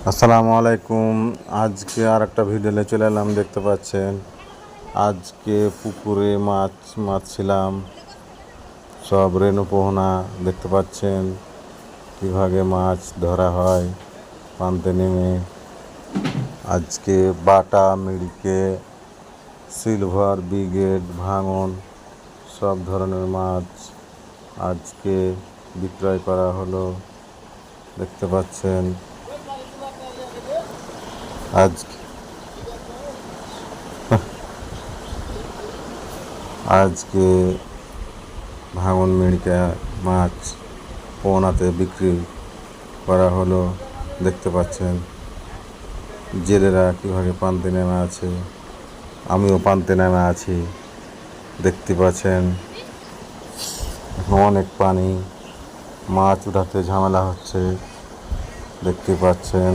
আসসালামু আলাইকুম। আজকে আর একটা ভিডিও নিয়ে চলে এলাম। দেখতে পাচ্ছেন আজকে পুকুরে মাছ মারছিলাম, সব রেণু পোহনা। দেখতে পাচ্ছেন কীভাবে মাছ ধরা হয় পানতে নেমে। আজকে বাটা, মিড়কে, সিলভার, ব্রিগেড, ভাঙন সব ধরনের মাছ আজকে বিক্রয় করা হলো। দেখতে পাচ্ছেন আজকে ভাঙন, মিড়কা মাছ পোনাতে বিক্রি করা হলো। দেখতে পাচ্ছেন জেলেরা কীভাবে পানতে নেমে আছে, আমিও পানতে নেমে আছি। দেখতে পাচ্ছেন অনেক পানি, মাছ উঠাতে ঝামেলা হচ্ছে। দেখতে পাচ্ছেন